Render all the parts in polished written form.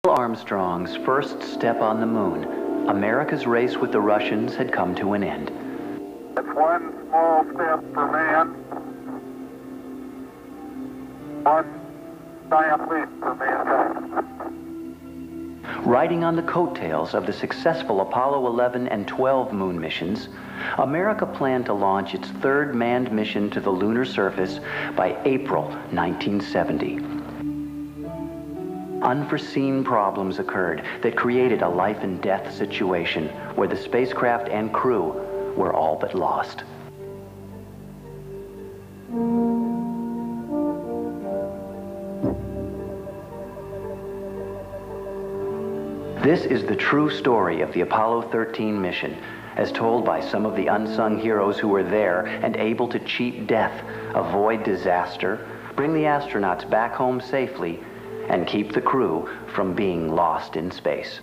Armstrong's first step on the moon, America's race with the Russians had come to an end. It's one small step for man, one giant leap for mankind. Riding on the coattails of the successful Apollo 11 and 12 moon missions, America planned to launch its third manned mission to the lunar surface by April 1970. Unforeseen problems occurred that created a life and death situation where the spacecraft and crew were all but lost. This is the true story of the Apollo 13 mission, as told by some of the unsung heroes who were there and able to cheat death, avoid disaster, bring the astronauts back home safely, and keep the crew from being lost in space.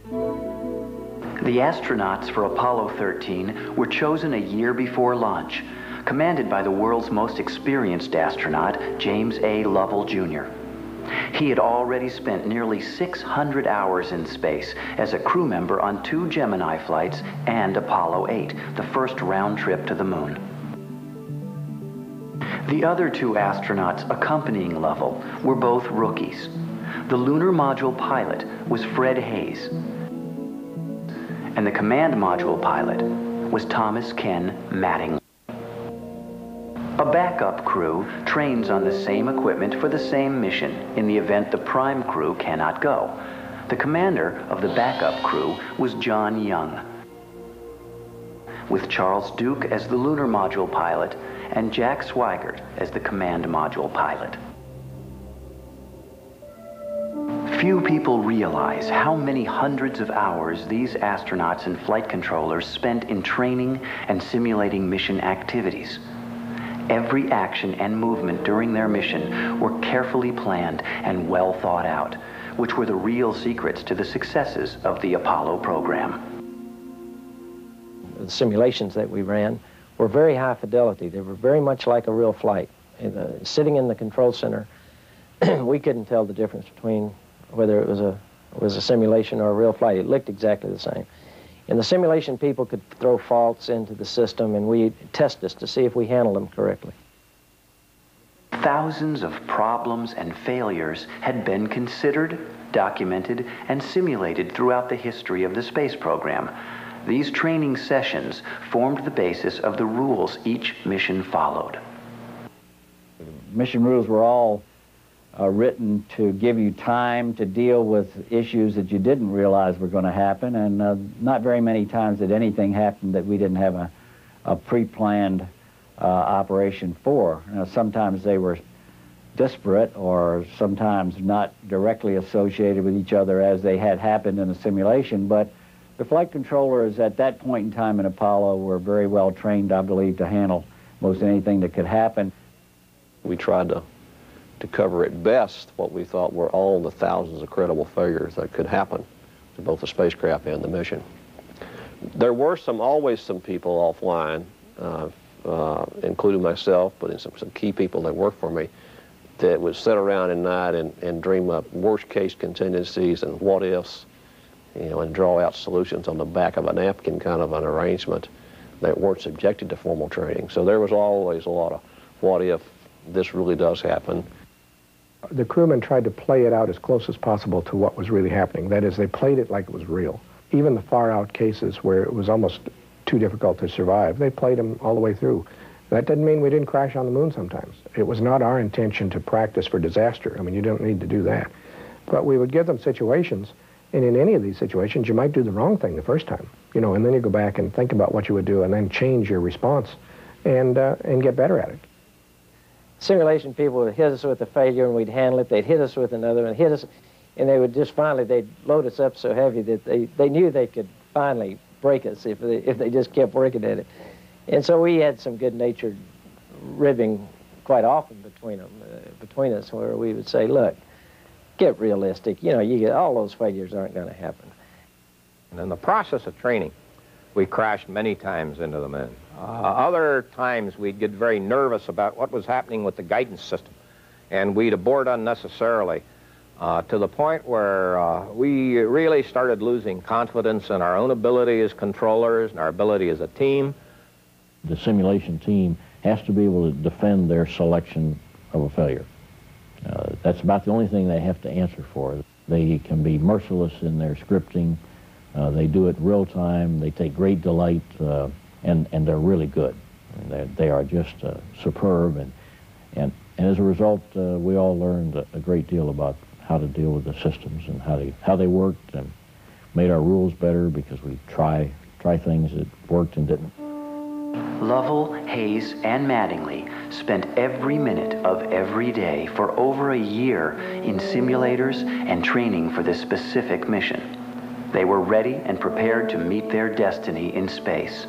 The astronauts for Apollo 13 were chosen a year before launch, commanded by the world's most experienced astronaut, James A. Lovell, Jr. He had already spent nearly 600 hours in space as a crew member on 2 Gemini flights and Apollo 8, the first round trip to the moon. The other 2 astronauts accompanying Lovell were both rookies. The lunar module pilot was Fred Hayes, and the command module pilot was Thomas Ken Mattingly. A backup crew trains on the same equipment for the same mission in the event the prime crew cannot go. The commander of the backup crew was John Young, with Charles Duke as the lunar module pilot and Jack Swigert as the command module pilot. Few people realize how many hundreds of hours these astronauts and flight controllers spent in training and simulating mission activities. Every action and movement during their mission were carefully planned and well thought out, which were the real secrets to the successes of the Apollo program. The simulations that we ran were very high fidelity. They were very much like a real flight. Sitting in the control center, we couldn't tell the difference between whether it was a simulation or a real flight. It looked exactly the same. In the simulation, people could throw faults into the system, and we'd test us to see if we handled them correctly. Thousands of problems and failures had been considered, documented, and simulated throughout the history of the space program. These training sessions formed the basis of the rules each mission followed. Mission rules were all written to give you time to deal with issues that you didn't realize were going to happen, and not very many times did anything happen that we didn't have a pre-planned operation for. Sometimes they were disparate or sometimes not directly associated with each other as they had happened in a simulation, but the flight controllers at that point in time in Apollo were very well trained, I believe, to handle most anything that could happen. We tried to cover at best what we thought were all the thousands of credible failures that could happen to both the spacecraft and the mission. There were always some people offline, including myself, but in some key people that worked for me, that would sit around at night and dream up worst-case contingencies and what-ifs, and draw out solutions on the back of a napkin, kind of an arrangement that weren't subjected to formal training. So there was always a lot of what if this really does happen. The crewmen tried to play it out as close as possible to what was really happening. That is, they played it like it was real. Even the far-out cases where it was almost too difficult to survive, they played them all the way through. That didn't mean we didn't crash on the moon sometimes. It was not our intention to practice for disaster. I mean, you don't need to do that. But we would give them situations, and in any of these situations, you might do the wrong thing the first time, and then you go back and think about what you would do and then change your response and get better at it. Simulation people would hit us with a failure and we'd handle it. They'd hit us with another and hit us, and they would just finally, they'd load us up so heavy that they knew they could finally break us if they just kept working at it. And so we had some good-natured ribbing quite often between us, where we would say, look, get realistic. All those failures aren't going to happen. And in the process of training, we crashed many times into the moon. Other times we'd get very nervous about what was happening with the guidance system, and we'd abort unnecessarily. to the point where we really started losing confidence in our own ability as controllers and our ability as a team. The simulation team has to be able to defend their selection of a failure. That's about the only thing they have to answer for. They can be merciless in their scripting. They do it real time. They take great delight, and they're really good. They are just superb, and as a result, we all learned a great deal about how to deal with the systems and how they worked, and made our rules better because we try things that worked and didn't. Lovell, Hayes, and Mattingly spent every minute of every day for over a year in simulators and training for this specific mission. They were ready and prepared to meet their destiny in space.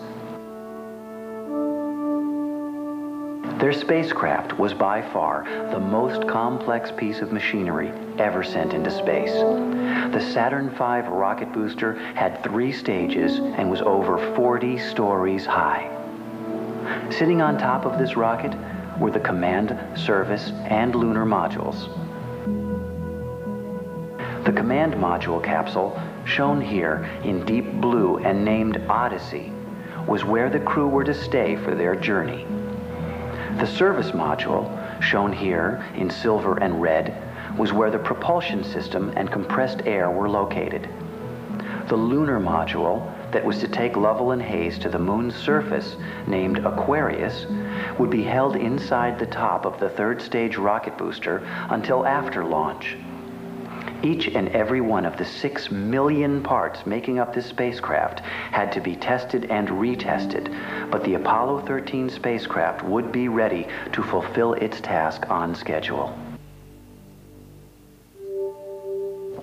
Their spacecraft was by far the most complex piece of machinery ever sent into space. The Saturn V rocket booster had 3 stages and was over 40 stories high. Sitting on top of this rocket were the command, service, and lunar modules. The command module capsule, shown here in deep blue and named Odyssey, was where the crew were to stay for their journey. The service module, shown here in silver and red, was where the propulsion system and compressed air were located. The lunar module, that was to take Lovell and Hayes to the moon's surface, named Aquarius, would be held inside the top of the 3rd stage rocket booster until after launch. Each and every one of the 6 million parts making up this spacecraft had to be tested and retested, but the Apollo 13 spacecraft would be ready to fulfill its task on schedule.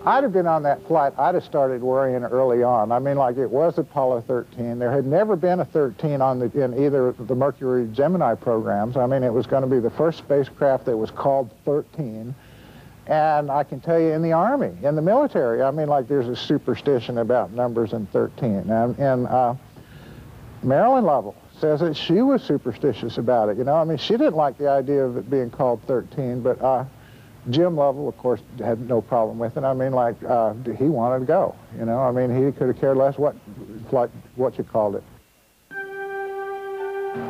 I'd have been on that flight, I'd have started worrying early on. I mean, like, it was Apollo 13. There had never been a 13 in either of the Mercury Gemini programs. I mean, it was going to be the first spacecraft that was called 13. And I can tell you, in the Army, in the military, I mean, like, there's a superstition about numbers in 13. And Marilyn Lovell says that she was superstitious about it, you know. I mean, she didn't like the idea of it being called 13, but Jim Lovell, of course, had no problem with it. I mean, like, he wanted to go, you know. I mean, he could have cared less what you called it.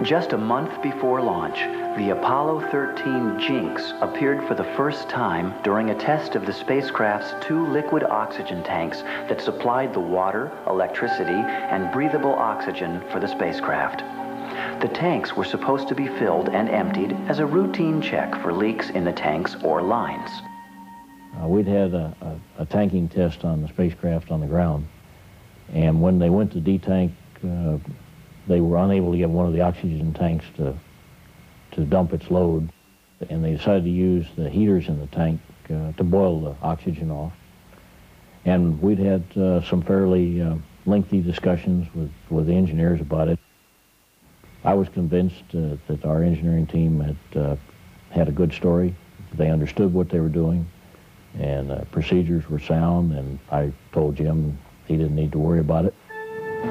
Just a month before launch, the Apollo 13 Jinx appeared for the first time during a test of the spacecraft's 2 liquid oxygen tanks that supplied the water, electricity, and breathable oxygen for the spacecraft. The tanks were supposed to be filled and emptied as a routine check for leaks in the tanks or lines. We'd had a tanking test on the spacecraft on the ground, and when they went to detank, they were unable to get one of the oxygen tanks to dump its load, and they decided to use the heaters in the tank to boil the oxygen off. And we'd had some fairly lengthy discussions with the engineers about it. I was convinced that our engineering team had a good story. They understood what they were doing, and procedures were sound, and I told Jim he didn't need to worry about it.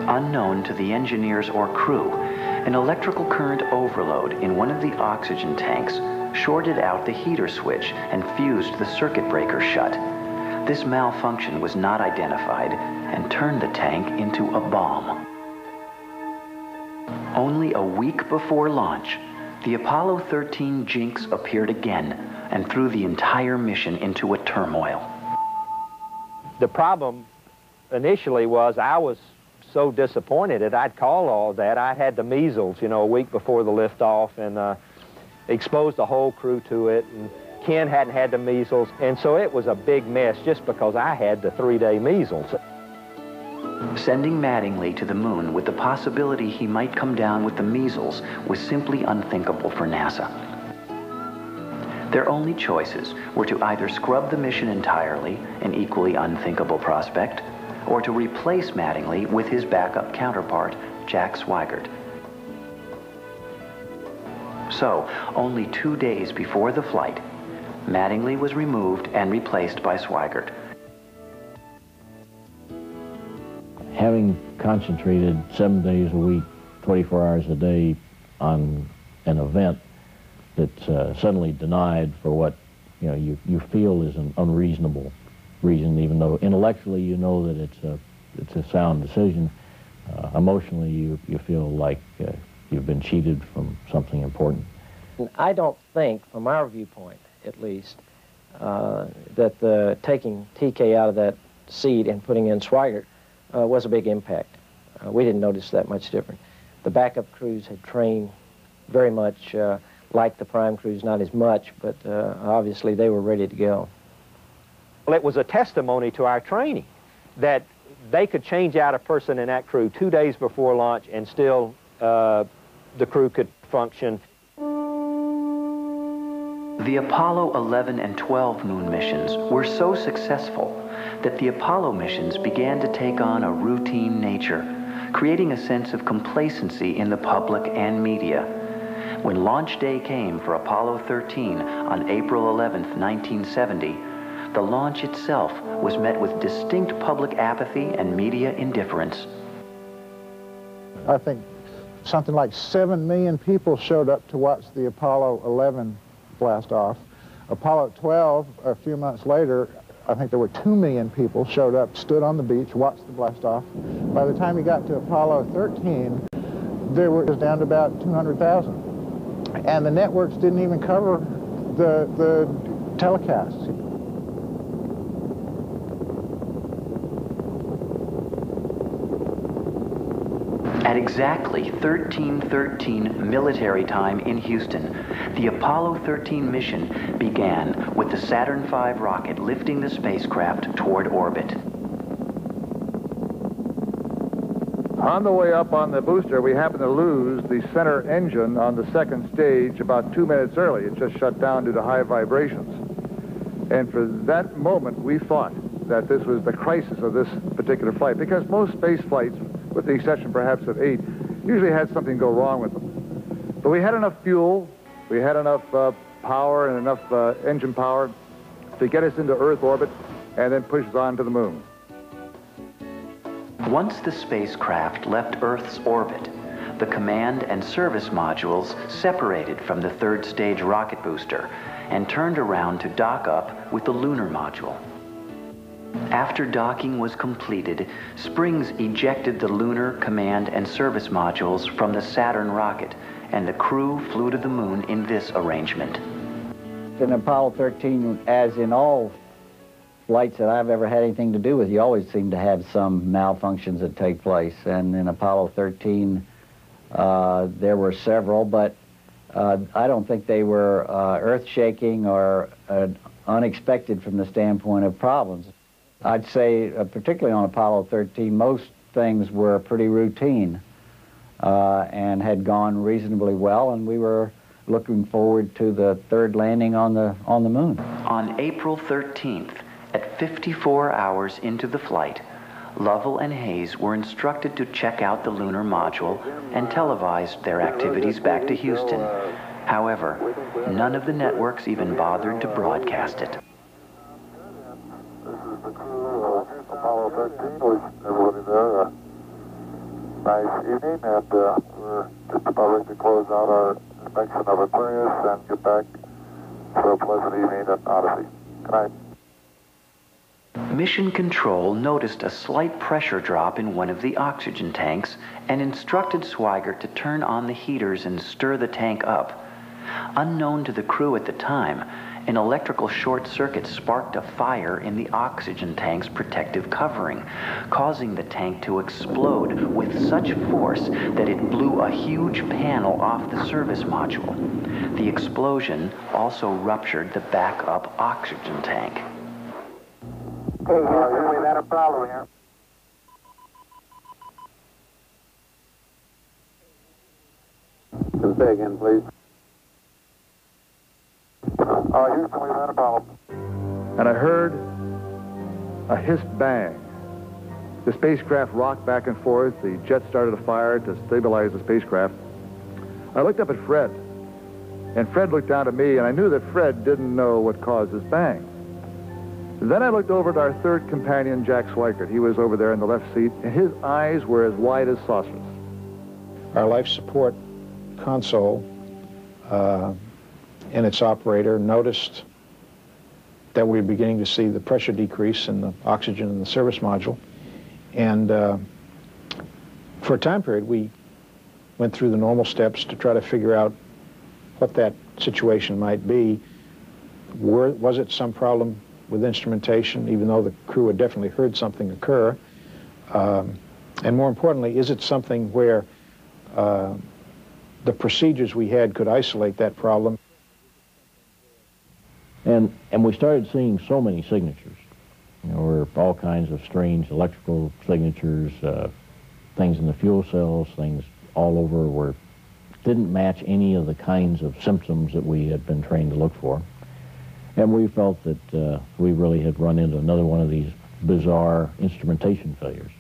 Unknown to the engineers or crew, an electrical current overload in one of the oxygen tanks shorted out the heater switch and fused the circuit breaker shut. This malfunction was not identified and turned the tank into a bomb. Only a week before launch, the Apollo 13 Jinx appeared again and threw the entire mission into a turmoil. The problem initially was I was so disappointed that I'd called all that. I had the measles, you know, a week before the liftoff, and exposed the whole crew to it, and Ken hadn't had the measles, and so it was a big mess just because I had the 3-day measles. Sending Mattingly to the moon with the possibility he might come down with the measles was simply unthinkable for NASA. Their only choices were to either scrub the mission entirely, an equally unthinkable prospect, or to replace Mattingly with his backup counterpart, Jack Swigert. So, only 2 days before the flight, Mattingly was removed and replaced by Swigert. Having concentrated 7 days a week, 24 hours a day on an event that's suddenly denied for what you know, you feel is an unreasonable reason, even though intellectually you know that it's a sound decision. Emotionally, you feel like you've been cheated from something important. I don't think, from our viewpoint at least, that the taking TK out of that seat and putting in Swigert was a big impact. We didn't notice that much different. The backup crews had trained very much like the prime crews, not as much, but obviously they were ready to go. Well, it was a testimony to our training that they could change out a person in that crew 2 days before launch and still the crew could function. The Apollo 11 and 12 moon missions were so successful that the Apollo missions began to take on a routine nature, creating a sense of complacency in the public and media. When launch day came for Apollo 13 on April 11, 1970, the launch itself was met with distinct public apathy and media indifference. I think something like 7 million people showed up to watch the Apollo 11 blast off. Apollo 12, a few months later, I think there were 2 million people showed up, stood on the beach, watched the blast off. By the time we got to Apollo 13, it was down to about 200,000. And the networks didn't even cover the telecasts. At exactly 13:13 military time in Houston, the Apollo 13 mission began with the Saturn V rocket lifting the spacecraft toward orbit. On the way up on the booster, we happened to lose the center engine on the second stage about 2 minutes early. It just shut down due to high vibrations. And for that moment, we thought that this was the crisis of this particular flight, because most space flights, with the exception perhaps of 8, usually had something go wrong with them. But we had enough fuel, we had enough power and enough engine power to get us into Earth orbit and then push us on to the moon. Once the spacecraft left Earth's orbit, the command and service modules separated from the third stage rocket booster and turned around to dock up with the lunar module. After docking was completed, Springs ejected the lunar command and service modules from the Saturn rocket, and the crew flew to the moon in this arrangement. In Apollo 13, as in all flights that I've ever had anything to do with, you always seem to have some malfunctions that take place. And in Apollo 13, there were several, but I don't think they were earth-shaking or unexpected from the standpoint of problems. I'd say, particularly on Apollo 13, most things were pretty routine and had gone reasonably well, and we were looking forward to the third landing on the moon. On April 13th, at 54 hours into the flight, Lovell and Hayes were instructed to check out the lunar module and televised their activities back to Houston. However, none of the networks even bothered to broadcast it. Apollo 13, with everybody there. Nice evening, and we're just about ready to close out our inspection of Aquarius and get back for a pleasant evening at Odyssey. Good night. Mission Control noticed a slight pressure drop in one of the oxygen tanks and instructed Swigert to turn on the heaters and stir the tank up. Unknown to the crew at the time, an electrical short circuit sparked a fire in the oxygen tank's protective covering, causing the tank to explode with such force that it blew a huge panel off the service module. The explosion also ruptured the backup oxygen tank. Okay, Houston, we've had a problem here. Can say again, please. Houston, we've had a problem. And I heard a hissed bang. The spacecraft rocked back and forth. The jet started a fire to stabilize the spacecraft. I looked up at Fred, and Fred looked down at me, and I knew that Fred didn't know what caused this bang. Then I looked over at our third companion, Jack Swigert. He was over there in the left seat, and his eyes were as wide as saucers. Our life support console and its operator noticed that we were beginning to see the pressure decrease in the oxygen in the service module. And for a time period, we went through the normal steps to try to figure out what that situation might be. Was it some problem with instrumentation, even though the crew had definitely heard something occur? And more importantly, is it something where the procedures we had could isolate that problem? And we started seeing so many signatures. You know, were all kinds of strange electrical signatures, things in the fuel cells, things all over were didn't match any of the kinds of symptoms that we had been trained to look for. And we felt that we really had run into another one of these bizarre instrumentation failures.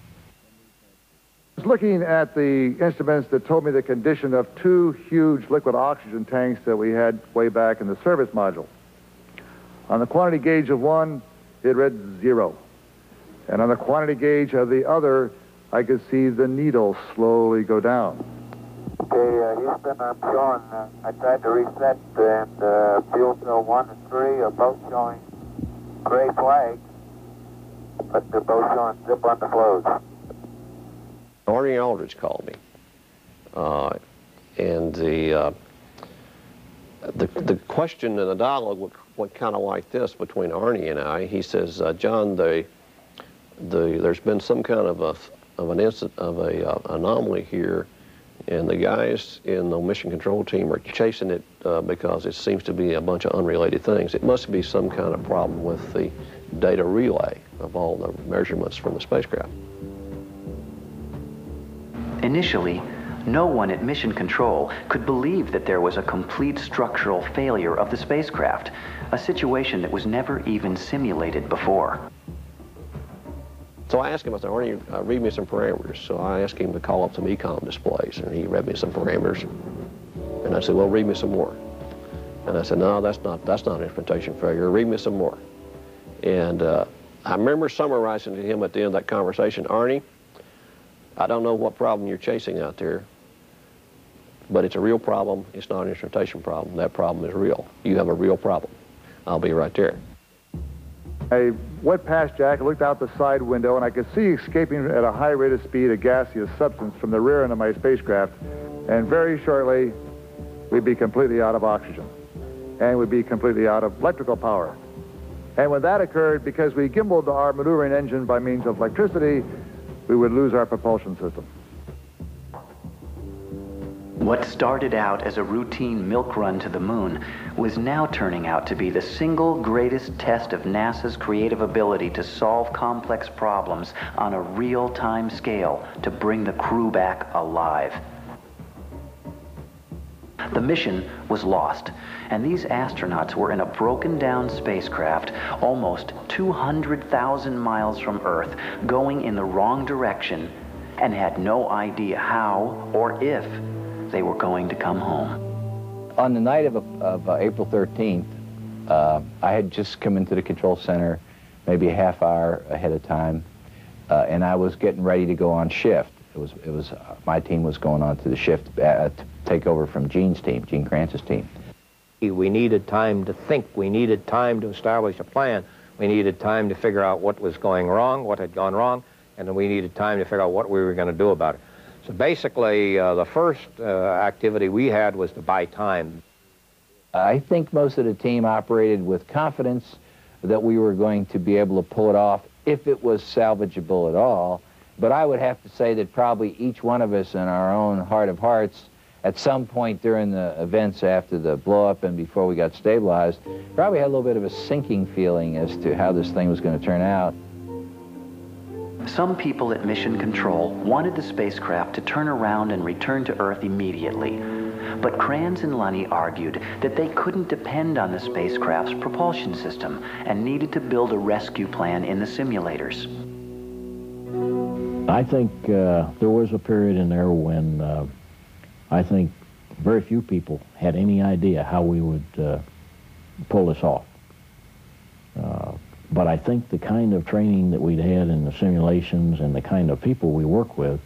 I was looking at the instruments that told me the condition of two huge liquid oxygen tanks that we had way back in the service module. On the quantity gauge of one, it read 0. And on the quantity gauge of the other, I could see the needle slowly go down. Okay, Houston, I'm showing, I tried to reset, and fuel cell 1 and 3 are both showing gray flags, but they're both showing zip on the flows. Arnie Aldridge called me, and the question and the dialogue went kind of like this between Arnie and I. He says, John, there's been some kind of an anomaly here, and the guys in the mission control team are chasing it because it seems to be a bunch of unrelated things. It must be some kind of problem with the data relay of all the measurements from the spacecraft. Initially, no one at Mission Control could believe that there was a complete structural failure of the spacecraft, a situation that was never even simulated before. So I asked him, I said, Arnie, read me some parameters. So I asked him to call up some ecom displays, and he read me some parameters. And I said, well, read me some more. And I said, no, that's not an instrumentation failure. Read me some more. And I remember summarizing to him at the end of that conversation, Arnie, I don't know what problem you're chasing out there, but it's a real problem. It's not an instrumentation problem. That problem is real. You have a real problem. I'll be right there. I went past Jack, looked out the side window, and I could see escaping at a high rate of speed a gaseous substance from the rear end of my spacecraft. And very shortly, we'd be completely out of oxygen. And we'd be completely out of electrical power. And when that occurred, because we gimbaled our maneuvering engine by means of electricity, we would lose our propulsion system. What started out as a routine milk run to the moon was now turning out to be the single greatest test of NASA's creative ability to solve complex problems on a real-time scale to bring the crew back alive. The mission was lost, and these astronauts were in a broken-down spacecraft almost 200,000 miles from Earth, going in the wrong direction, and had no idea how or if they were going to come home. On the night of April 13th, I had just come into the control center maybe a half hour ahead of time, and I was getting ready to go on shift. It was my team was going on to the shift to take over from Gene's team, Gene Kranz's team. We needed time to think. We needed time to establish a plan. We needed time to figure out what was going wrong, what had gone wrong, and then we needed time to figure out what we were going to do about it. So basically, the first activity we had was to buy time. I think most of the team operated with confidence that we were going to be able to pull it off if it was salvageable at all. But I would have to say that probably each one of us in our own heart of hearts, at some point during the events after the blow-up and before we got stabilized, probably had a little bit of a sinking feeling as to how this thing was going to turn out. Some people at Mission Control wanted the spacecraft to turn around and return to Earth immediately. But Kranz and Lunny argued that they couldn't depend on the spacecraft's propulsion system and needed to build a rescue plan in the simulators. I think there was a period in there when I think very few people had any idea how we would pull this off. But I think the kind of training that we'd had in the simulations and the kind of people we work with,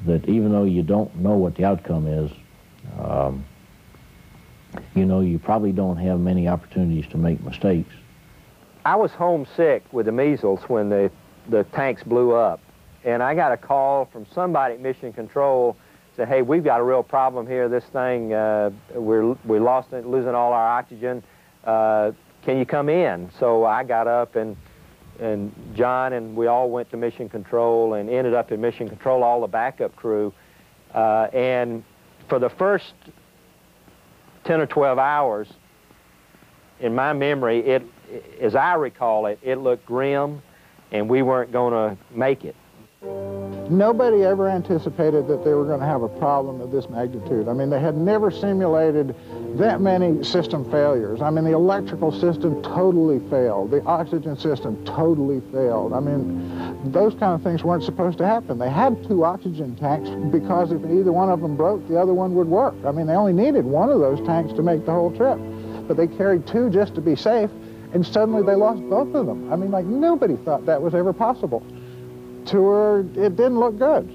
that even though you don't know what the outcome is, you know, you probably don't have many opportunities to make mistakes. I was homesick with the measles when the tanks blew up. And I got a call from somebody at Mission Control, said, hey, we've got a real problem here. This thing, we're losing all our oxygen. Can you come in? So I got up, and John and we all went to Mission Control and ended up in Mission Control, all the backup crew. And for the first 10 or 12 hours, in my memory, as I recall it, it looked grim, and we weren't going to make it. Nobody ever anticipated that they were going to have a problem of this magnitude. I mean, they had never simulated that many system failures. I mean, the electrical system totally failed. The oxygen system totally failed. I mean, those kind of things weren't supposed to happen. They had 2 oxygen tanks because if either one of them broke, the other one would work. I mean, they only needed one of those tanks to make the whole trip. But they carried 2 just to be safe, and suddenly they lost both of them. I mean, like, nobody thought that was ever possible. To her, it didn't look good.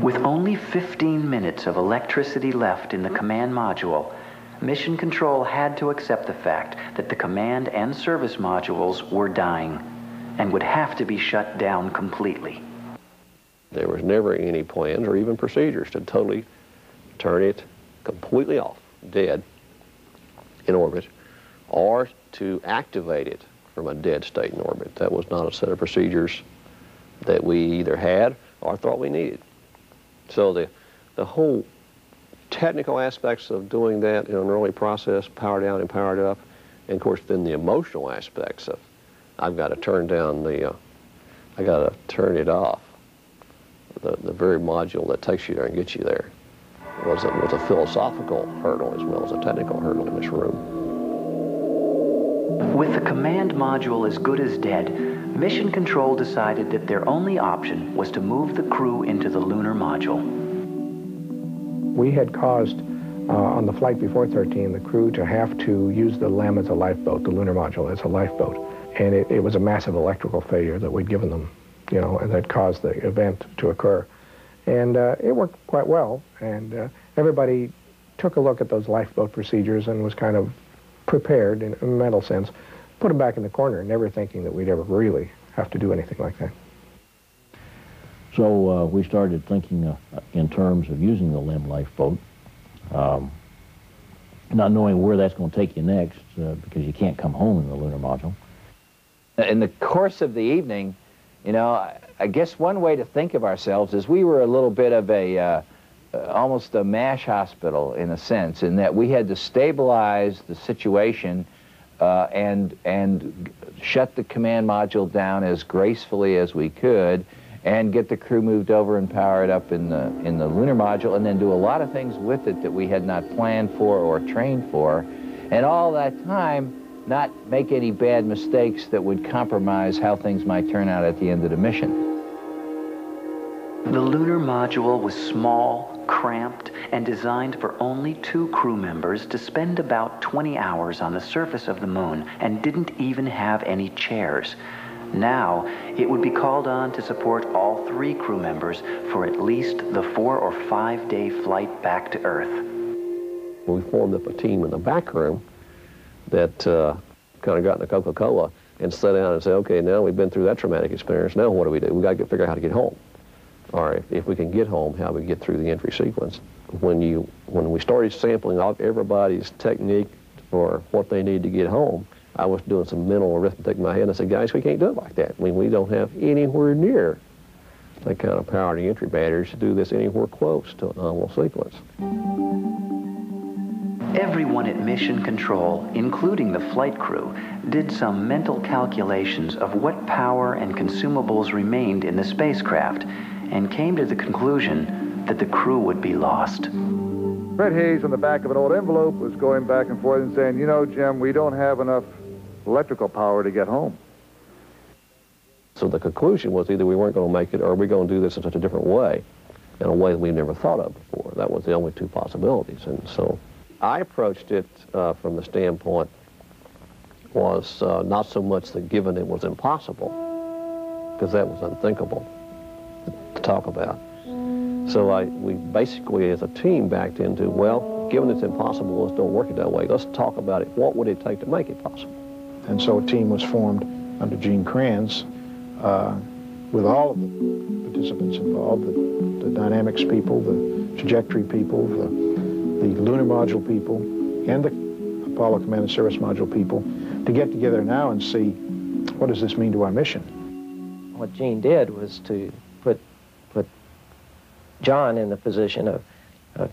With only 15 minutes of electricity left in the command module, Mission Control had to accept the fact that the command and service modules were dying and would have to be shut down completely. There was never any plans or even procedures to totally turn it completely off, dead, in orbit, or to activate it from a dead state in orbit. That was not a set of procedures that we either had or thought we needed. So the whole technical aspects of doing that in an early process, power down and powered up, and of course then the emotional aspects of, I've got to turn down I got to turn it off, the very module that takes you there and gets you there, was a philosophical hurdle as well as a technical hurdle in this room. With the command module as good as dead, Mission Control decided that their only option was to move the crew into the lunar module. We had caused, on the flight before 13, the crew to have to use the LEM as a lifeboat, the lunar module as a lifeboat. And it was a massive electrical failure that we'd given them, you know, and that caused the event to occur. And it worked quite well, and everybody took a look at those lifeboat procedures and was kind of prepared in a mental sense, put them back in the corner, never thinking that we'd ever really have to do anything like that. So we started thinking in terms of using the LEM lifeboat, not knowing where that's going to take you next, because you can't come home in the lunar module. In the course of the evening, you know, I guess one way to think of ourselves is we were a little bit of a almost a MASH hospital in a sense, in that we had to stabilize the situation and shut the command module down as gracefully as we could, and get the crew moved over and powered up in the lunar module, and then do a lot of things with it that we had not planned for or trained for, and all that time not make any bad mistakes that would compromise how things might turn out at the end of the mission. The lunar module was small, cramped, and designed for only 2 crew members to spend about 20 hours on the surface of the moon, and didn't even have any chairs. Now, it would be called on to support all 3 crew members for at least the 4 or 5 day flight back to Earth. We formed up a team in the back room that kind of got in a Coca-Cola and sat down and said, okay, now we've been through that traumatic experience, now what do? We got to figure out how to get home. Or if we can get home, how we get through the entry sequence. When we started sampling off everybody's technique for what they need to get home, I was doing some mental arithmetic in my head, and I said, guys, we can't do it like that. I mean, we don't have anywhere near the kind of power in the entry batteries to do this anywhere close to a nominal sequence. Everyone at Mission Control, including the flight crew, did some mental calculations of what power and consumables remained in the spacecraft, and came to the conclusion that the crew would be lost. Fred Hayes on the back of an old envelope was going back and forth and saying, you know, Jim, we don't have enough electrical power to get home. So the conclusion was either we weren't going to make it, or we're going to do this in such a different way, in a way that we've never thought of before. That was the only 2 possibilities. And so I approached it from the standpoint was not so much that given it was impossible, because that was unthinkable to talk about. So we basically, as a team, backed into, well, given it's impossible, let's don't work it that way. Let's talk about it. What would it take to make it possible? And so a team was formed under Gene Kranz with all of the participants involved, the dynamics people, the trajectory people, the lunar module people, and the Apollo Command and Service Module people, to get together now and see, what does this mean to our mission? What Gene did was to put John in the position of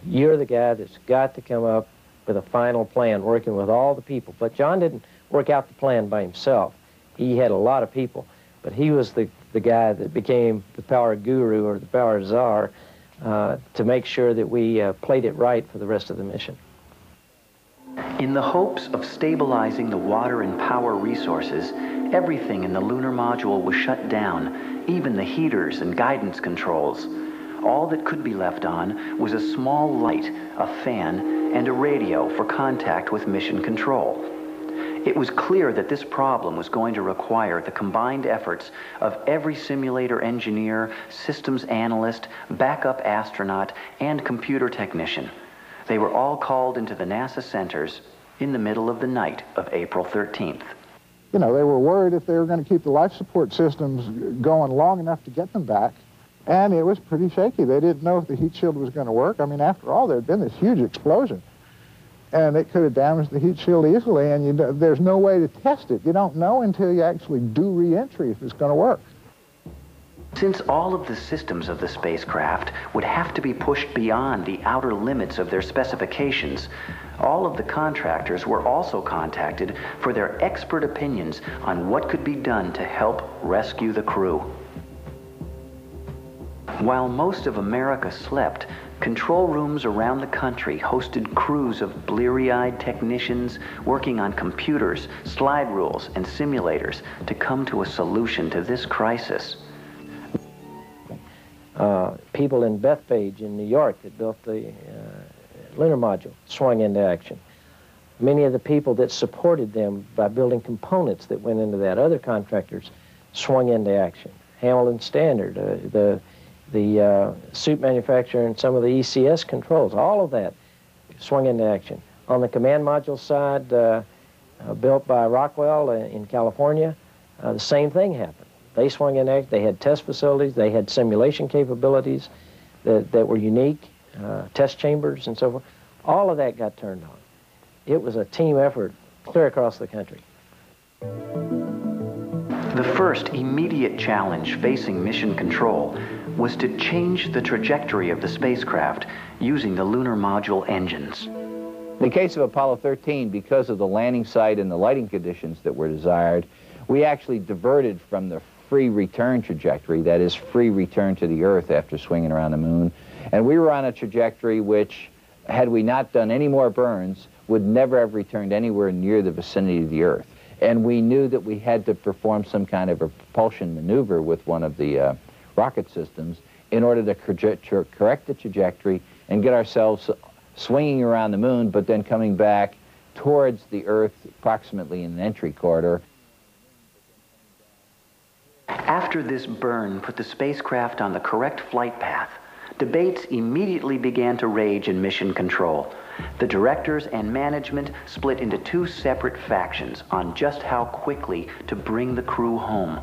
you're the guy that's got to come up with a final plan, working with all the people. But John didn't work out the plan by himself. He had a lot of people, but he was the guy that became the power guru or the power czar to make sure that we played it right for the rest of the mission. In the hopes of stabilizing the water and power resources, everything in the lunar module was shut down, even the heaters and guidance controls. All that could be left on was a small light, a fan, and a radio for contact with mission control. It was clear that this problem was going to require the combined efforts of every simulator engineer, systems analyst, backup astronaut, and computer technician. They were all called into the NASA centers in the middle of the night of April 13th. You know, they were worried if they were going to keep the life support systems going long enough to get them back. And it was pretty shaky. They didn't know if the heat shield was going to work. I mean, after all, there had been this huge explosion. And it could have damaged the heat shield easily, and there's no way to test it. You don't know until you actually do re-entry if it's going to work. Since all of the systems of the spacecraft would have to be pushed beyond the outer limits of their specifications, all of the contractors were also contacted for their expert opinions on what could be done to help rescue the crew. While most of America slept, control rooms around the country hosted crews of bleary-eyed technicians working on computers, slide rules, and simulators to come to a solution to this crisis. People in Bethpage in New York that built the lunar module swung into action. Many of the people that supported them by building components that went into that, other contractors, swung into action. Hamilton Standard, the suit manufacturer and some of the ECS controls, all of that swung into action. On the command module side, built by Rockwell in California, the same thing happened. They swung in action. They had test facilities. They had simulation capabilities that were unique, test chambers and so forth. All of that got turned on. It was a team effort clear across the country. The first immediate challenge facing mission control was to change the trajectory of the spacecraft using the lunar module engines. In the case of Apollo 13, because of the landing site and the lighting conditions that were desired, we actually diverted from the free return trajectory, that is, free return to the Earth after swinging around the moon. And we were on a trajectory which, had we not done any more burns, would never have returned anywhere near the vicinity of the Earth. And we knew that we had to perform some kind of a propulsion maneuver with one of the rocket systems in order to correct the trajectory and get ourselves swinging around the moon, but then coming back towards the Earth approximately in an entry corridor. After this burn put the spacecraft on the correct flight path, debates immediately began to rage in mission control. The directors and management split into two separate factions on just how quickly to bring the crew home.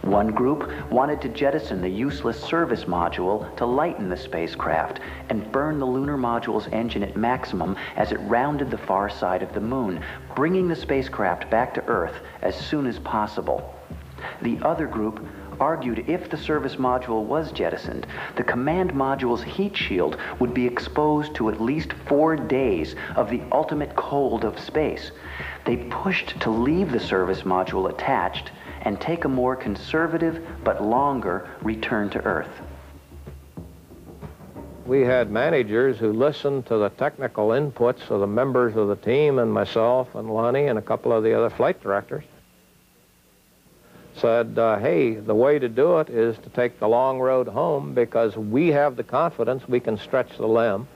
One group wanted to jettison the useless service module to lighten the spacecraft and burn the lunar module's engine at maximum as it rounded the far side of the moon, bringing the spacecraft back to Earth as soon as possible. The other group argued if the service module was jettisoned, the command module's heat shield would be exposed to at least 4 days of the ultimate cold of space. They pushed to leave the service module attached and take a more conservative but longer return to Earth. We had managers who listened to the technical inputs of the members of the team and myself and Lonnie and a couple of the other flight directors. Said, hey, the way to do it is to take the long road home because we have the confidence we can stretch the limb.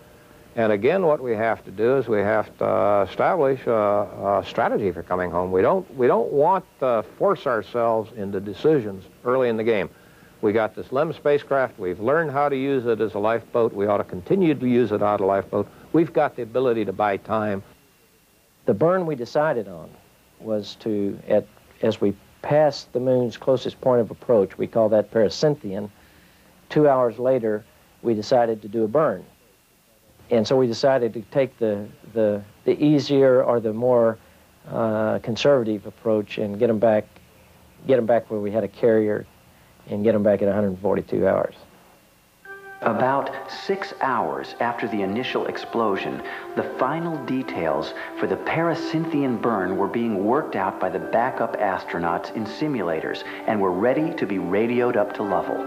And again, what we have to do is we have to establish a strategy for coming home. We don't want to force ourselves into decisions early in the game. We got this LEM spacecraft. We've learned how to use it as a lifeboat. We ought to continue to use it as a lifeboat. We've got the ability to buy time. The burn we decided on was to, as we passed the moon's closest point of approach, we call that pericynthion. 2 hours later, we decided to do a burn. And so we decided to take the easier or the more conservative approach and get them back where we had a carrier and get them back at 142 hours. About 6 hours after the initial explosion, the final details for the pericynthion burn were being worked out by the backup astronauts in simulators and were ready to be radioed up to Lovell.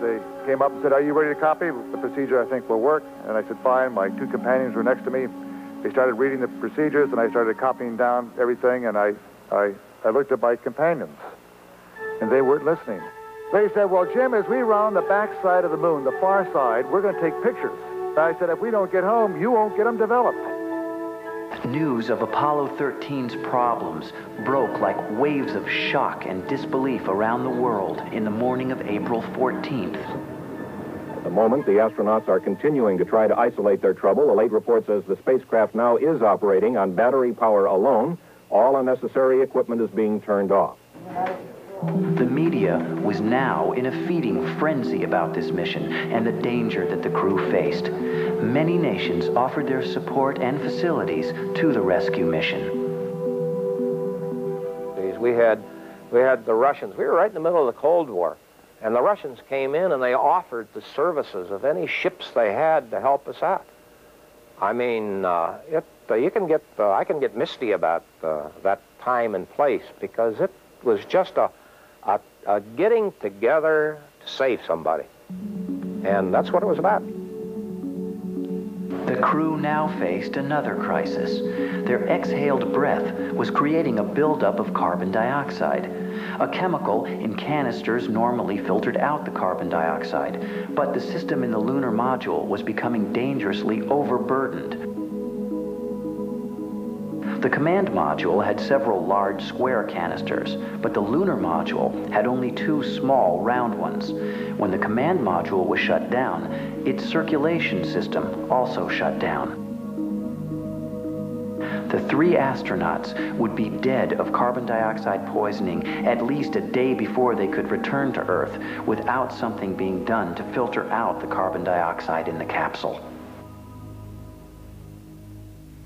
They came up and said, "Are you ready to copy? The procedure, I think, will work." And I said, "Fine." My two companions were next to me. They started reading the procedures, and I started copying down everything, and I looked at my companions, and they weren't listening. They said, "Well, Jim, as we round the back side of the moon, the far side, we're going to take pictures." I said, "If we don't get home, you won't get them developed." News of Apollo 13's problems broke like waves of shock and disbelief around the world in the morning of April 14th. At the moment, the astronauts are continuing to try to isolate their trouble. A late report says the spacecraft now is operating on battery power alone. All unnecessary equipment is being turned off. The media was now in a feeding frenzy about this mission and the danger that the crew faced. Many nations offered their support and facilities to the rescue mission. We had the Russians. We were right in the middle of the Cold War. And the Russians came in and they offered the services of any ships they had to help us out. I mean, I can get misty about that time and place because it was just a getting together to save somebody. And that's what it was about. The crew now faced another crisis. Their exhaled breath was creating a buildup of carbon dioxide. A chemical in canisters normally filtered out the carbon dioxide, but the system in the lunar module was becoming dangerously overburdened. The command module had several large square canisters, but the lunar module had only 2 small round ones. When the command module was shut down, its circulation system also shut down. The 3 astronauts would be dead of carbon dioxide poisoning at least a day before they could return to Earth without something being done to filter out the carbon dioxide in the capsule.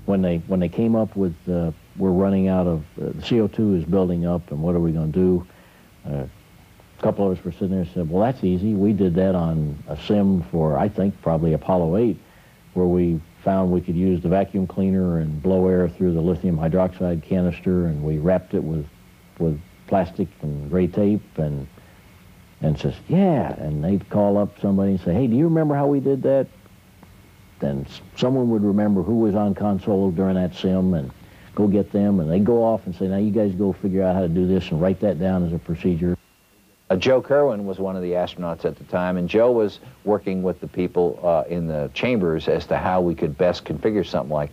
When they came up with, we're running out of, the CO2 is building up, and what are we going to do? A couple of us were sitting there and said, well, that's easy. We did that on a sim for, I think, probably Apollo 8, where we found we could use the vacuum cleaner and blow air through the lithium hydroxide canister, and we wrapped it with plastic and gray tape, and says, yeah, and they'd call up somebody and say, hey, do you remember how we did that? Then someone would remember who was on console during that sim and go get them, and they'd go off and say, now you guys go figure out how to do this and write that down as a procedure. Joe Kerwin was one of the astronauts at the time, and Joe was working with the people in the chambers as to how we could best configure something like,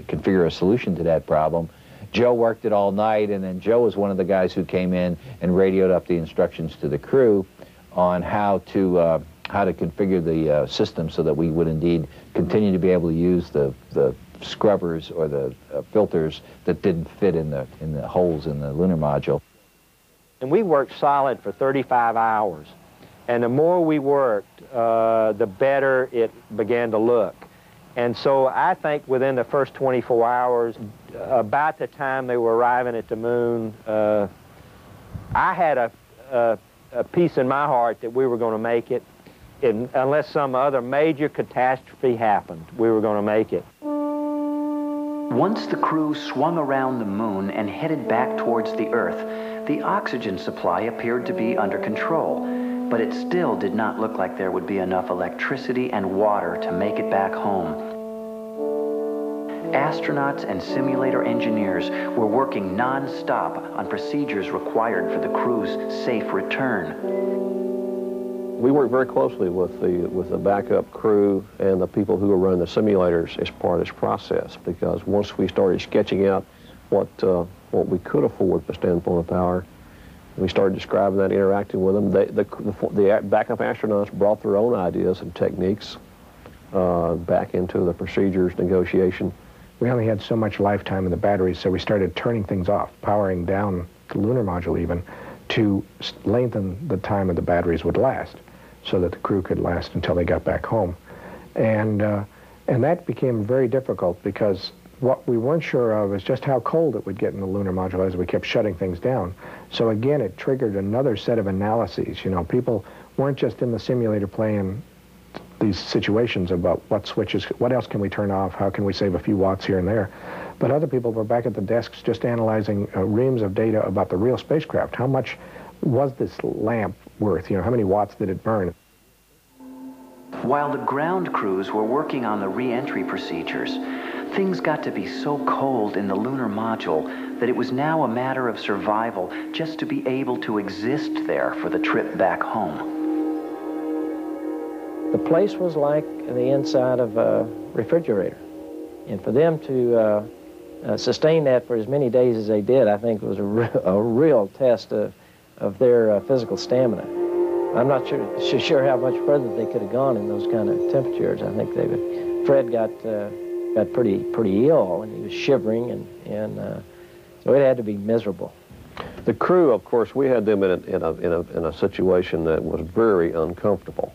configure a solution to that problem. Joe worked it all night, and then Joe was one of the guys who came in and radioed up the instructions to the crew on how to configure the system so that we would indeed continue to be able to use the scrubbers or the filters that didn't fit in the holes in the lunar module. And we worked solid for 35 hours. And the more we worked, the better it began to look. And so I think within the first 24 hours, about the time they were arriving at the moon, I had a peace in my heart that we were going to make it. Unless some other major catastrophe happened, we were going to make it. Once the crew swung around the moon and headed back towards the Earth, the oxygen supply appeared to be under control, but it still did not look like there would be enough electricity and water to make it back home. Astronauts and simulator engineers were working non-stop on procedures required for the crew's safe return. We worked very closely with the backup crew and the people who were running the simulators as part of this process, because once we started sketching out what we could afford from the standpoint of power, We started describing that, interacting with them. The backup astronauts brought their own ideas and techniques back into the procedures, negotiation. We only had so much lifetime in the batteries, so we started turning things off, powering down the lunar module even, to lengthen the time of the batteries would last, so that the crew could last until they got back home. And that became very difficult because what we weren't sure of is just how cold it would get in the lunar module as we kept shutting things down. So again, it triggered another set of analyses. You know, people weren't just in the simulator playing these situations about what switches, what else can we turn off, how can we save a few watts here and there. But other people were back at the desks just analyzing reams of data about the real spacecraft. How much was this lamp worth? You know, how many watts did it burn? While the ground crews were working on the re-entry procedures, things got to be so cold in the lunar module that it was now a matter of survival just to be able to exist there for the trip back home. The place was like the inside of a refrigerator. And for them to sustain that for as many days as they did, I think was a real test of their physical stamina. I'm not sure how much further they could have gone in those kind of temperatures. I think they would. Fred got pretty ill, and he was shivering, and so it had to be miserable. The crew, of course, we had them in a situation that was very uncomfortable.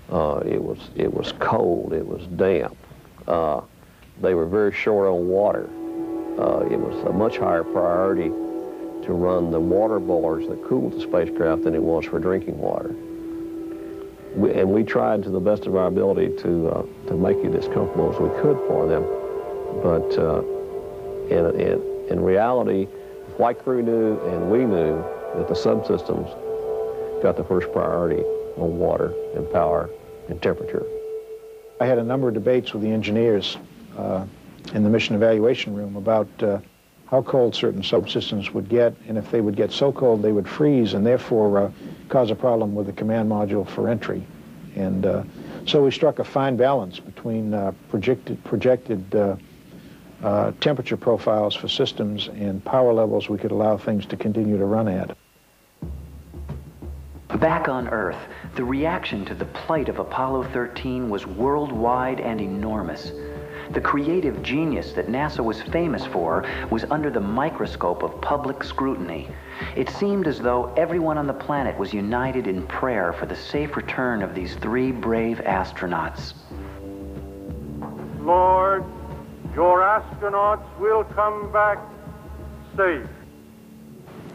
It was cold. It was damp. They were very short on water. It was a much higher priority to run the water boilers that cooled the spacecraft than it was for drinking water. And we tried to the best of our ability to make it as comfortable as we could for them. But in reality, the flight crew knew and we knew that the subsystems got the first priority on water and power and temperature. I had a number of debates with the engineers in the mission evaluation room about how cold certain subsystems would get, and if they would get so cold they would freeze and therefore cause a problem with the command module for entry. And so we struck a fine balance between projected temperature profiles for systems and power levels we could allow things to continue to run at. Back on Earth, the reaction to the plight of Apollo 13 was worldwide and enormous. The creative genius that NASA was famous for was under the microscope of public scrutiny. It seemed as though everyone on the planet was united in prayer for the safe return of these three brave astronauts. Lord, your astronauts will come back safe.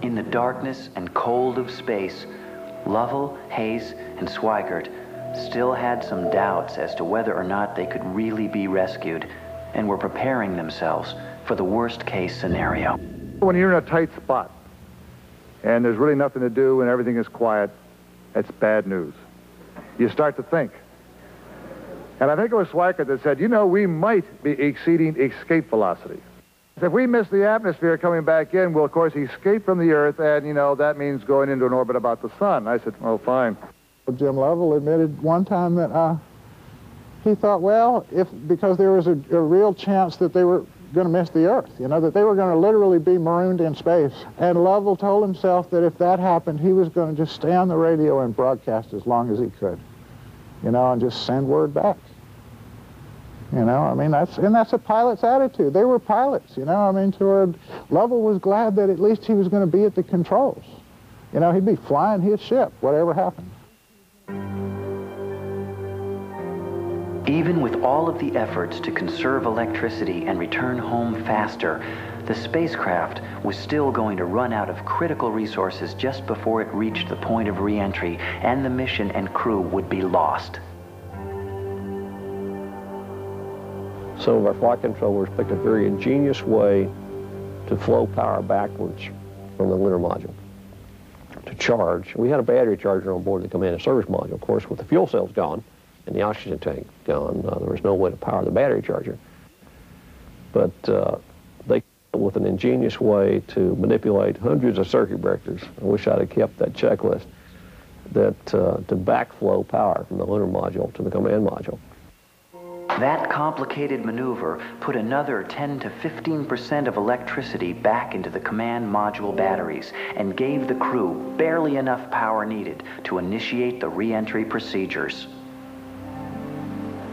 In the darkness and cold of space, Lovell, Hayes, and Swigert still had some doubts as to whether or not they could really be rescued, and were preparing themselves for the worst-case scenario. When you're in a tight spot and there's really nothing to do and everything is quiet, that's bad news. You start to think. And I think it was Swigert that said, you know, we might be exceeding escape velocity. If we miss the atmosphere coming back in, we'll, of course, escape from the Earth, and, you know, that means going into an orbit about the sun. I said, well, fine. Jim Lovell admitted one time that he thought, well, because there was a real chance that they were going to miss the Earth, you know, that they were going to literally be marooned in space. And Lovell told himself that if that happened, he was going to just stay on the radio and broadcast as long as he could, you know, and just send word back. You know, I mean, that's a pilot's attitude. They were pilots, you know, I mean, Lovell was glad that at least he was going to be at the controls. You know, he'd be flying his ship, whatever happened. Even with all of the efforts to conserve electricity and return home faster, the spacecraft was still going to run out of critical resources just before it reached the point of re-entry, and the mission and crew would be lost. Some of our flight controllers picked a very ingenious way to flow power backwards from the lunar module to charge. We had a battery charger on board the command and service module. Of course, with the fuel cells gone and the oxygen tank gone, there was no way to power the battery charger. But they came up with an ingenious way to manipulate hundreds of circuit breakers. I wish I'd have kept that checklist, that to backflow power from the lunar module to the command module. That complicated maneuver put another 10 to 15% of electricity back into the command module batteries and gave the crew barely enough power needed to initiate the re-entry procedures.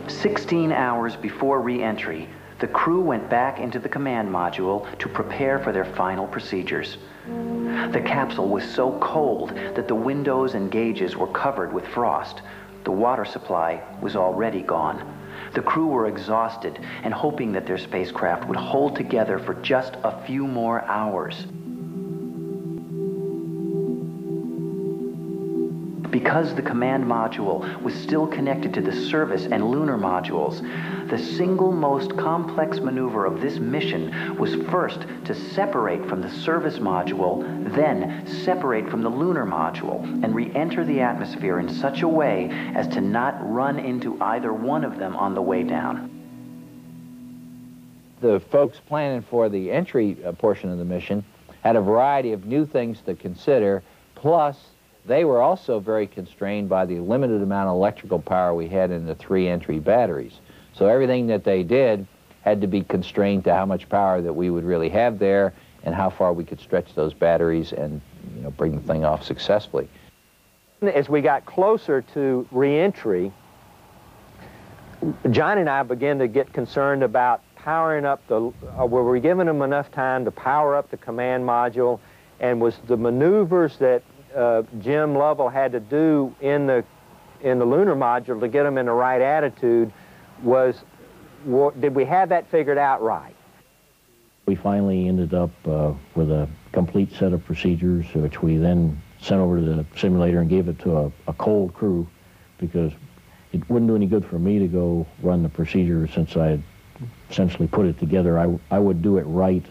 16 hours before re-entry, the crew went back into the command module to prepare for their final procedures. The capsule was so cold that the windows and gauges were covered with frost. The water supply was already gone. The crew were exhausted and hoping that their spacecraft would hold together for just a few more hours. Because the command module was still connected to the service and lunar modules, the single most complex maneuver of this mission was first to separate from the service module, then separate from the lunar module, and re-enter the atmosphere in such a way as to not run into either one of them on the way down. The folks planning for the entry portion of the mission had a variety of new things to consider, plus they were also very constrained by the limited amount of electrical power we had in the 3 entry batteries. So everything that they did had to be constrained to how much power that we would really have there and how far we could stretch those batteries and, you know, bring the thing off successfully. As we got closer to re-entry, John and I began to get concerned about powering up were we giving them enough time to power up the command module, and was the maneuvers that Jim Lovell had to do in the lunar module to get them in the right attitude, did we have that figured out right? We finally ended up with a complete set of procedures, which we then sent over to the simulator and gave it to a cold crew, because it wouldn't do any good for me to go run the procedure since I had essentially put it together. I would do it right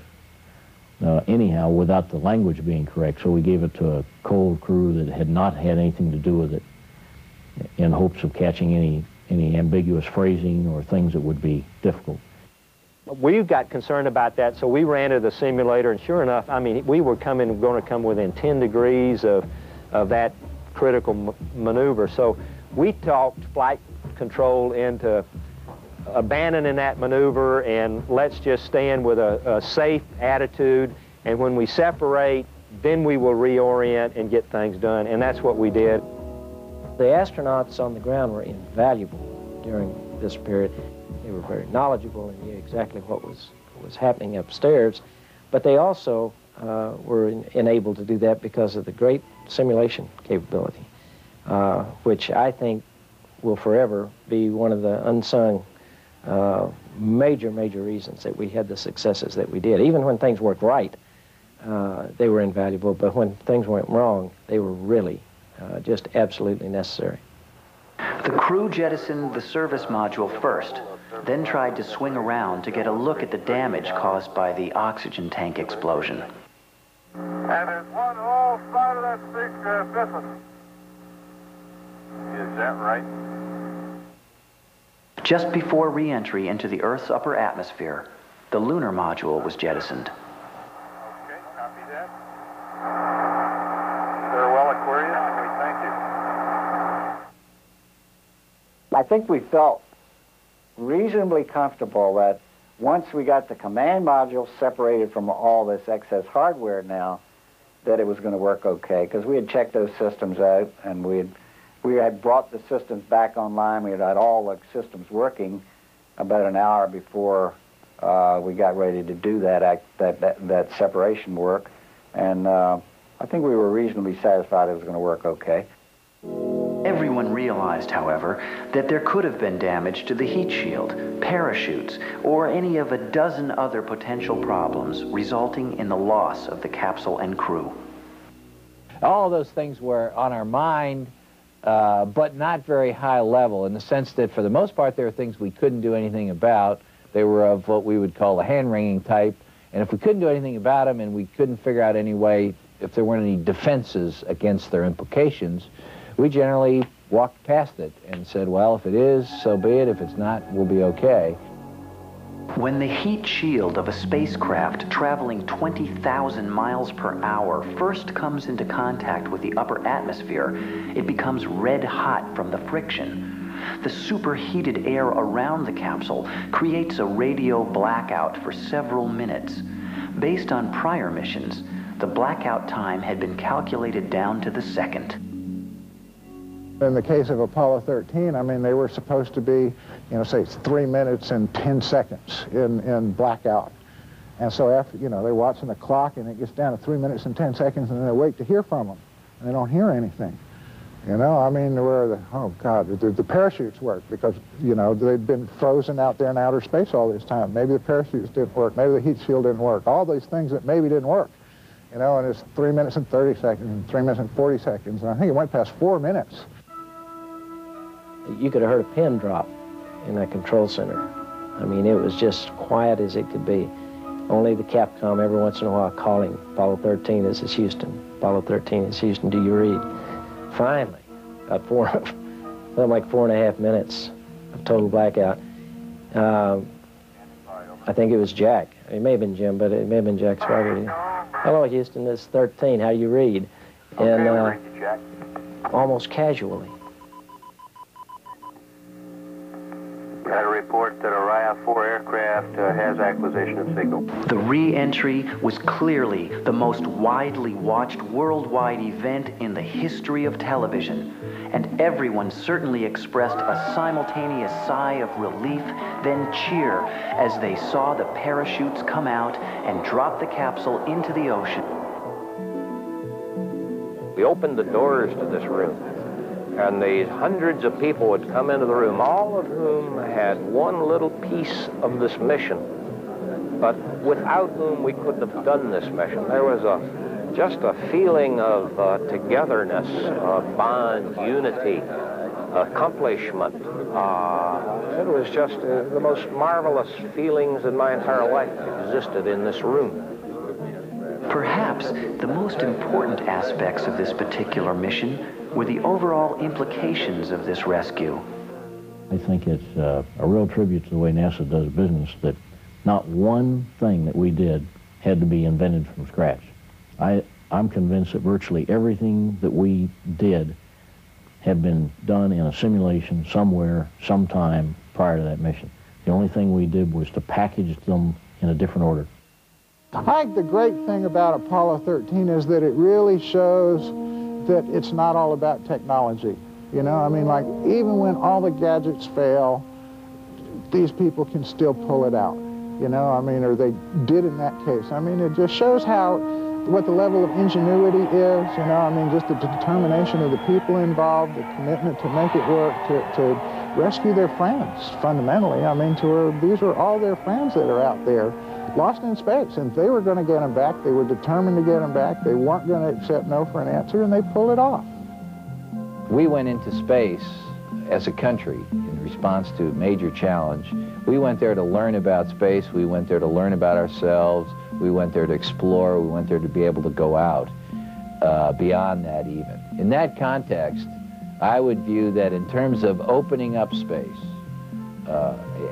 anyhow without the language being correct. So we gave it to a cold crew that had not had anything to do with it, in hopes of catching any ambiguous phrasing or things that would be difficult. We got concerned about that, so we ran to the simulator, and sure enough, I mean, we were going to come within 10 degrees of that critical maneuver. So we talked flight control into abandoning that maneuver, and let's just stand with a safe attitude, and when we separate, then we will reorient and get things done, and that's what we did. The astronauts on the ground were invaluable during this period. They were very knowledgeable and knew exactly what was happening upstairs, but they also were enabled to do that because of the great simulation capability, which I think will forever be one of the unsung major reasons that we had the successes that we did. Even when things worked right, they were invaluable, but when things went wrong, they were really just absolutely necessary. The crew jettisoned the service module first, then tried to swing around to get a look at the damage caused by the oxygen tank explosion. And there's one whole side of that spacecraft missing. Is that right? Just before re-entry into the Earth's upper atmosphere, the lunar module was jettisoned. Okay, copy that. Farewell, Aquarius. We thank you. I think we felt reasonably comfortable that once we got the command module separated from all this excess hardware now, that it was going to work okay, because we had checked those systems out, and we had brought the systems back online. We had all the systems working about an hour before we got ready to do that separation work, and I think we were reasonably satisfied it was going to work okay. Everyone realized, however, that there could have been damage to the heat shield, parachutes, or any of a dozen other potential problems resulting in the loss of the capsule and crew. All of those things were on our mind, but not very high level, in the sense that for the most part there were things we couldn't do anything about. They were of what we would call the hand-wringing type, and if we couldn't do anything about them and we couldn't figure out any way, if there weren't any defenses against their implications, we generally walked past it and said, well, if it is, so be it. If it's not, we'll be okay. When the heat shield of a spacecraft traveling 20,000 miles per hour first comes into contact with the upper atmosphere, it becomes red hot from the friction. The superheated air around the capsule creates a radio blackout for several minutes. Based on prior missions, the blackout time had been calculated down to the second. In the case of Apollo 13, I mean, they were supposed to be, you know, say 3 minutes and 10 seconds in blackout. And so after, you know, they're watching the clock and it gets down to 3 minutes and 10 seconds and then they wait to hear from them. And they don't hear anything. You know, I mean, oh God, the parachutes worked because, you know, they'd been frozen out there in outer space all this time. Maybe the parachutes didn't work. Maybe the heat shield didn't work. All these things that maybe didn't work. You know, and it's 3 minutes and 30 seconds and 3 minutes and 40 seconds. And I think it went past 4 minutes. You could have heard a pin drop in that control center. I mean, it was just quiet as it could be. Only the Capcom every once in a while calling, Apollo 13, this is Houston. Apollo 13 is Houston, do you read? Finally, about like 4.5 minutes of total blackout. I think it was Jack. It may have been Jim, but it may have been Jack Swigert. Hello, Houston, this is 13, how you read? And almost casually. Got a report that a Raya 4 aircraft has acquisition of signal. The re-entry was clearly the most widely watched worldwide event in the history of television, and everyone certainly expressed a simultaneous sigh of relief, then cheer, as they saw the parachutes come out and drop the capsule into the ocean. We opened the doors to this room, and these hundreds of people would come into the room, all of whom had one little piece of this mission, but without whom we couldn't have done this mission. There was just a feeling of togetherness, bond, unity, accomplishment. It was just the most marvelous feelings in my entire life existed in this room. Perhaps the most important aspects of this particular mission were the overall implications of this rescue. I think it's a real tribute to the way NASA does business that not one thing that we did had to be invented from scratch. I'm convinced that virtually everything that we did had been done in a simulation somewhere, sometime prior to that mission. The only thing we did was to package them in a different order. I think the great thing about Apollo 13 is that it really shows that it's not all about technology. You know, I mean, like, even when all the gadgets fail, these people can still pull it out. You know, I mean, or they did in that case. I mean, it just shows what the level of ingenuity is, you know, I mean, just the determination of the people involved, the commitment to make it work, to rescue their friends, fundamentally. I mean, these are all their friends that are out there, lost in space, and they were going to get them back. They were determined to get them back. They weren't going to accept no for an answer, and they pulled it off. We went into space as a country in response to a major challenge. We went there to learn about space. We went there to learn about ourselves. We went there to explore. We went there to be able to go out beyond that even. In that context, I would view that in terms of opening up space,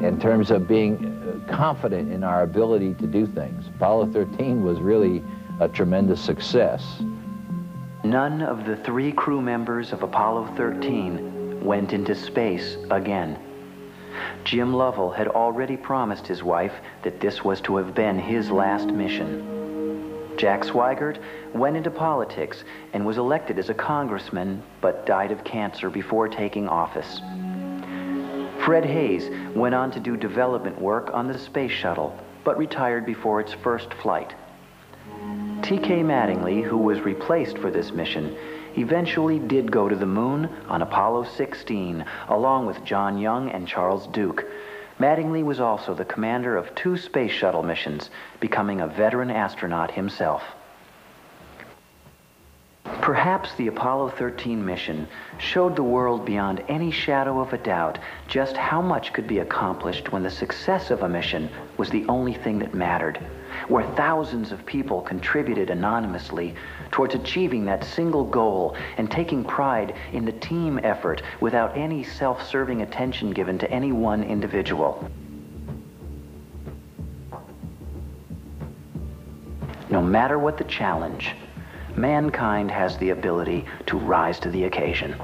in terms of being confident in our ability to do things, Apollo 13 was really a tremendous success. None of the 3 crew members of Apollo 13 went into space again. Jim Lovell had already promised his wife that this was to have been his last mission. Jack Swigert went into politics and was elected as a congressman, but died of cancer before taking office. Fred Hayes went on to do development work on the space shuttle, but retired before its first flight. T.K. Mattingly, who was replaced for this mission, eventually did go to the moon on Apollo 16, along with John Young and Charles Duke. Mattingly was also the commander of 2 space shuttle missions, becoming a veteran astronaut himself. Perhaps the Apollo 13 mission showed the world beyond any shadow of a doubt just how much could be accomplished when the success of a mission was the only thing that mattered, where thousands of people contributed anonymously towards achieving that single goal and taking pride in the team effort without any self-serving attention given to any one individual. No matter what the challenge, mankind has the ability to rise to the occasion.